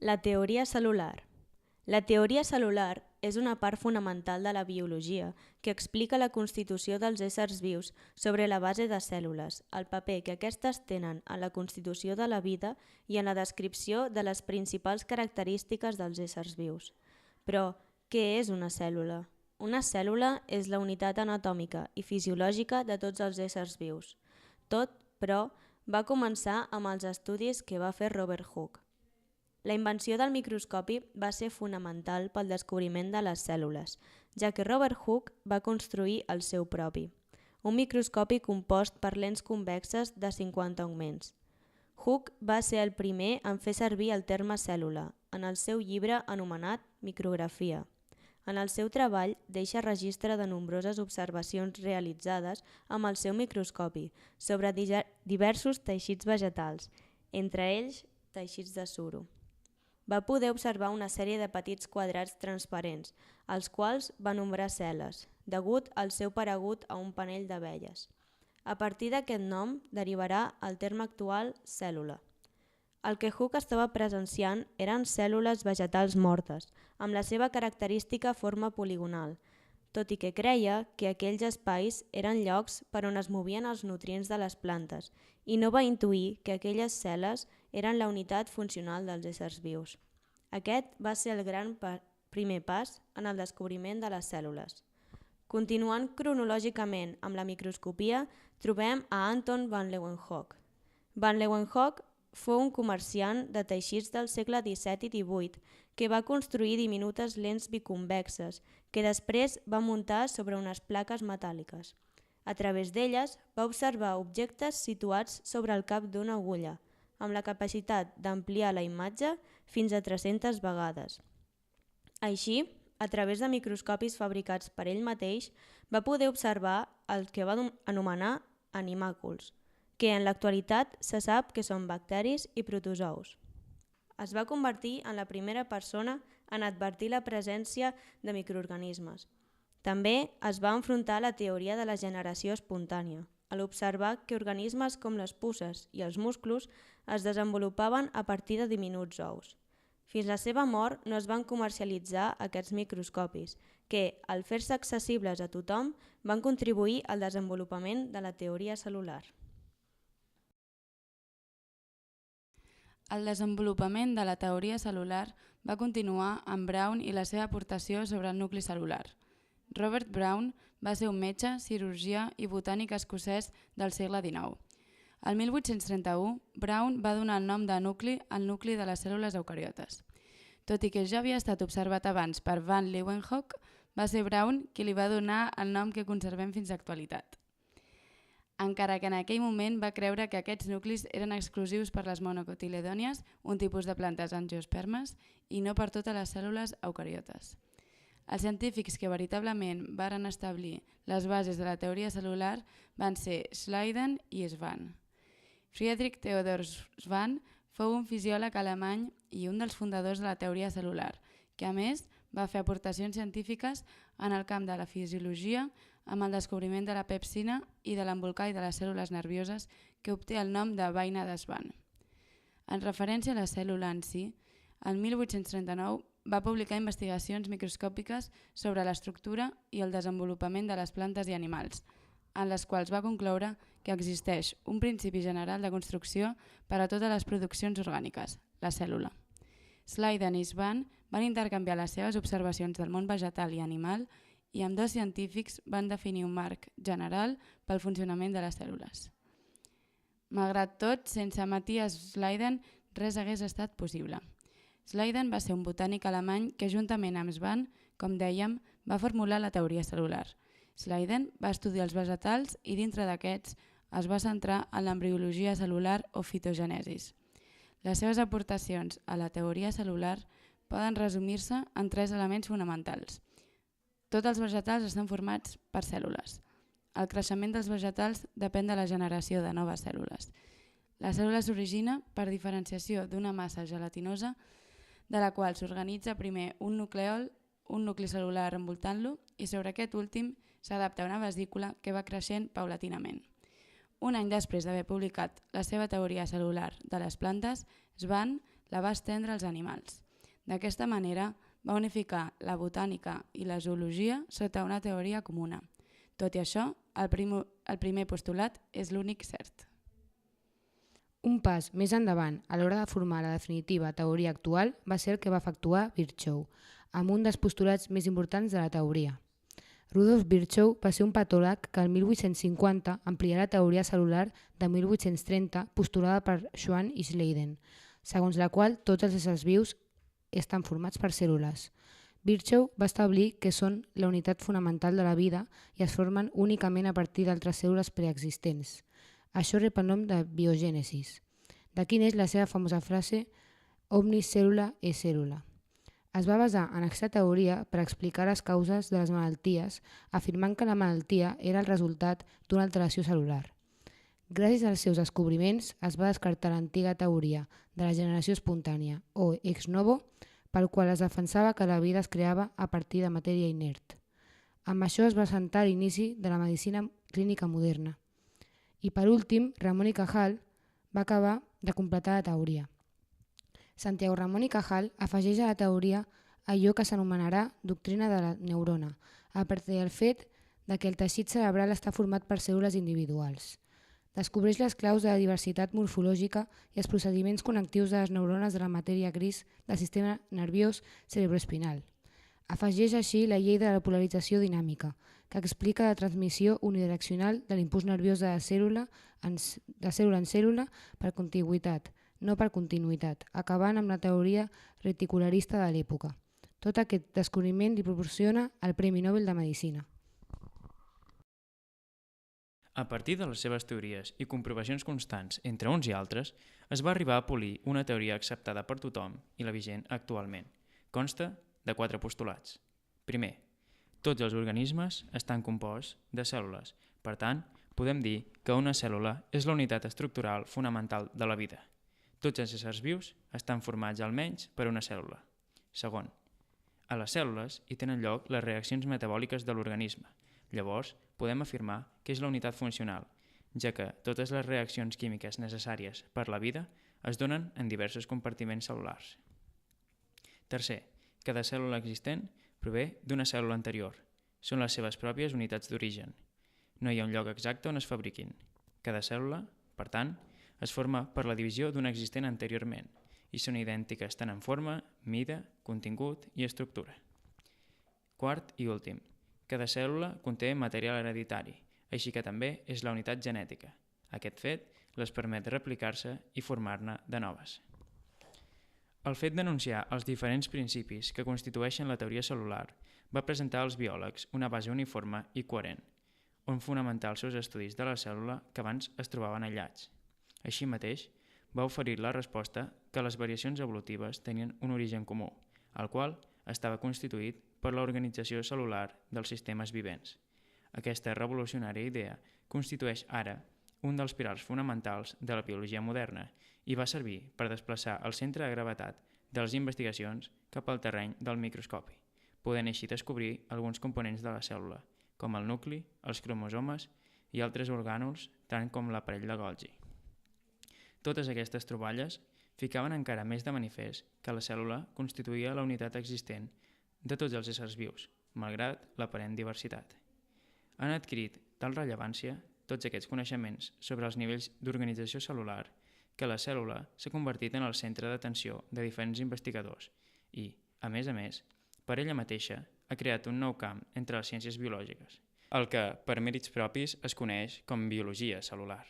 La teoria cel·lular. La teoria cel·lular és una part fonamental de la biologia que explica la constitució dels éssers vius sobre la base de cèl·lules, el paper que aquestes tenen en la constitució de la vida i en la descripció de les principals característiques dels éssers vius. Però, què és una cèl·lula? Una cèl·lula és la unitat anatòmica i fisiològica de tots els éssers vius. Tot, però, va començar amb els estudis que va fer Robert Hooke. La invenció del microscopi va ser fonamental pel descobriment de les cèl·lules, ja que Robert Hooke va construir el seu propi, un microscopi compost per lents convexes de 50 augments. Hooke va ser el primer en fer servir el terme cèl·lula en el seu llibre anomenat Micrografia. En el seu treball deixa registre de nombroses observacions realitzades amb el seu microscopi sobre diversos teixits vegetals, entre ells teixits de suro. Va poder observar una sèrie de petits quadrats transparents, els quals va nombrar cel·les, degut al seu paregut a un panell d'abelles. A partir d'aquest nom derivarà el terme actual cèl·lula. El que Hooke estava presenciant eren cèl·lules vegetals mortes, amb la seva característica forma poligonal, tot i que creia que aquells espais eren llocs per on es movien els nutrients de les plantes i no va intuir que aquelles cel·les eren la unitat funcional dels éssers vius. Aquest va ser el primer pas en el descobriment de les cèl·lules. Continuant cronològicament amb la microscopia, trobem a Anton van Leeuwenhoek. Van Leeuwenhoek fou un comerciant de teixits del segle XVII i XVIII que va construir diminutes lents biconvexes que després va muntar sobre unes plaques metàl·liques. A través d'elles va observar objectes situats sobre el cap d'una agulla, amb la capacitat d'ampliar la imatge fins a 300 vegades. Així, a través de microscopis fabricats per ell mateix, va poder observar el que va anomenar animàculs, que en l'actualitat se sap que són bacteris i protozous. Es va convertir en la primera persona en advertir la presència de microorganismes. També es va enfrontar a la teoria de la generació espontània, a l'observar que organismes com les puces i els musclos es desenvolupaven a partir de diminuts ous. Fins la seva mort no es van comercialitzar aquests microscopis, que, al fer-se accessibles a tothom, van contribuir al desenvolupament de la teoria cel·lular. El desenvolupament de la teoria cel·lular va continuar amb Brown i la seva aportació sobre el nucli cel·lular. Robert Brown va ser un metge, cirurgià i botànic escocès del segle XIX. El 1831, Brown va donar el nom de nucli al nucli de les cèl·lules eucariotes. Tot i que ja havia estat observat abans per van Leeuwenhoek, va ser Brown qui li va donar el nom que conservem fins a l'actualitat. Encara que en aquell moment va creure que aquests nuclis eren exclusius per les monocotiledònies, un tipus de plantes angiospermes, i no per totes les cèl·lules eucariotes. Els científics que veritablement varen establir les bases de la teoria cel·lular van ser Schleiden i Schwann. Friedrich Theodor Schwann fou un fisiòleg alemany i un dels fundadors de la teoria cel·lular, que a més va fer aportacions científiques en el camp de la fisiologia amb el descobriment de la pepsina i de l'embolcall de les cèl·lules nervioses que obté el nom de beina de Schwann. En referència a la cèl·lula en si, el 1839 va publicar investigacions microscòpiques sobre l'estructura i el desenvolupament de les plantes i animals, en les quals va concloure que existeix un principi general de construcció per a totes les produccions orgàniques, la cèl·lula. Schleiden i Schwann van intercanviar les seves observacions del món vegetal i animal i ambdós científics van definir un marc general pel funcionament de les cèl·lules. Malgrat tot, sense Matthias Schleiden res hagués estat possible. Schleiden va ser un botànic alemany que juntament amb Schwann, com dèiem, va formular la teoria cel·lular. Schleiden va estudiar els vegetals i dintre d'aquests es va centrar en l'embriologia cel·lular o fitogènesis. Les seves aportacions a la teoria cel·lular poden resumir-se en 3 elements fonamentals. Tots els vegetals estan formats per cèl·lules. El creixement dels vegetals depèn de la generació de noves cèl·lules. La cèl·lula s'origina per diferenciació d'una massa gelatinosa de la qual s'organitza primer un nuclèol, un nucli cel·lular envoltant-lo i sobre aquest últim s'adapta una vesícula que va creixent paulatinament. Un any després d'haver publicat la seva teoria cel·lular de les plantes, Schwann la va estendre als animals. D'aquesta manera, va unificar la botànica i la zoologia sota una teoria comuna. Tot i això, el primer postulat és l'únic cert. Un pas més endavant a l'hora de formar la definitiva teoria actual va ser el que va efectuar Virchow, amb un dels postulats més importants de la teoria. Rudolf Virchow va ser un patòleg que el 1850 amplià la teoria celular de 1830 postulada per Schwann i Schleiden, segons la qual tots els éssers vius estan formats per cèl·lules. Virchow va establir que són la unitat fonamental de la vida i es formen únicament a partir d'altres cèl·lules preexistents. Això rep el nom de biogènesis. D'aquí neix la seva famosa frase «Omni cèl·lula és cèl·lula». Es va basar en aquesta teoria per explicar les causes de les malalties, afirmant que la malaltia era el resultat d'una alteració cel·lular. Gràcies als seus descobriments es va descartar l'antiga teoria de la generació espontània, o ex novo, pel qual es defensava que la vida es creava a partir de matèria inert. Amb això es va assentar l'inici de la medicina clínica moderna. I per últim, Ramon i Cajal va acabar de completar la teoria. Santiago Ramon i Cajal afegeix a la teoria allò que s'anomenarà doctrina de la neurona, a partir del fet que el teixit cerebral està format per cèl·lules individuals. Descobreix les claus de la diversitat morfològica i els procediments connectius de les neurones de la matèria gris del sistema nerviós cerebroespinal. Afegeix així la llei de la polarització dinàmica, que explica la transmissió unidireccional de l'impuls nerviós de cèl·lula en cèl·lula per contigüitat, no per continuïtat, acabant amb la teoria reticularista de l'època. Tot aquest descobriment li proporciona el Premi Nobel de Medicina. A partir de les seves teories i comprovacions constants entre uns i altres, es va arribar a polir una teoria acceptada per tothom i la vigent actualment. Consta de 4 postulats. Primer, tots els organismes estan composts de cèl·lules. Per tant, podem dir que una cèl·lula és la unitat estructural fonamental de la vida. Tots els éssers vius estan formats almenys per una cèl·lula. Segon, a les cèl·lules hi tenen lloc les reaccions metabòliques de l'organisme. Llavors, podem afirmar que és la unitat funcional, ja que totes les reaccions químiques necessàries per la vida es donen en diversos compartiments cel·lulars. Tercer, cada cèl·lula existent prové d'una cèl·lula anterior. Són les seves pròpies unitats d'origen. No hi ha un lloc exacte on es fabriquin. Cada cèl·lula, per tant, es forma per la divisió d'una existent anteriorment i són idèntiques tant en forma, mida, contingut i estructura. Quart i últim, cada cèl·lula conté material hereditari, així que també és la unitat genètica. Aquest fet les permet replicar-se i formar-ne de noves. El fet d'anunciar els diferents principis que constitueixen la teoria cel·lular va presentar als biòlegs una base uniforme i coherent, on fonamentar els seus estudis de la cèl·lula que abans es trobaven aïllats. Així mateix, va oferir la resposta que les variacions evolutives tenien un origen comú, el qual estava constituït per l'organització cel·lular dels sistemes vivents. Aquesta revolucionària idea constitueix ara un dels pilars fonamentals de la biologia moderna i va servir per desplaçar el centre de gravetat de les investigacions cap al terreny del microscopi, podent així descobrir alguns components de la cèl·lula, com el nucli, els cromosomes i altres orgànuls, tant com l'aparell de Golgi. Totes aquestes troballes ficaven encara més de manifest que la cèl·lula constituïa la unitat existent de tots els éssers vius, malgrat l'aparent diversitat. Han adquirit tal rellevància tots aquests coneixements sobre els nivells d'organització cel·lular que la cèl·lula s'ha convertit en el centre d'atenció de diferents investigadors i, a més, per ella mateixa ha creat un nou camp entre les ciències biològiques, el que, per mèrits propis, es coneix com biologia cel·lular.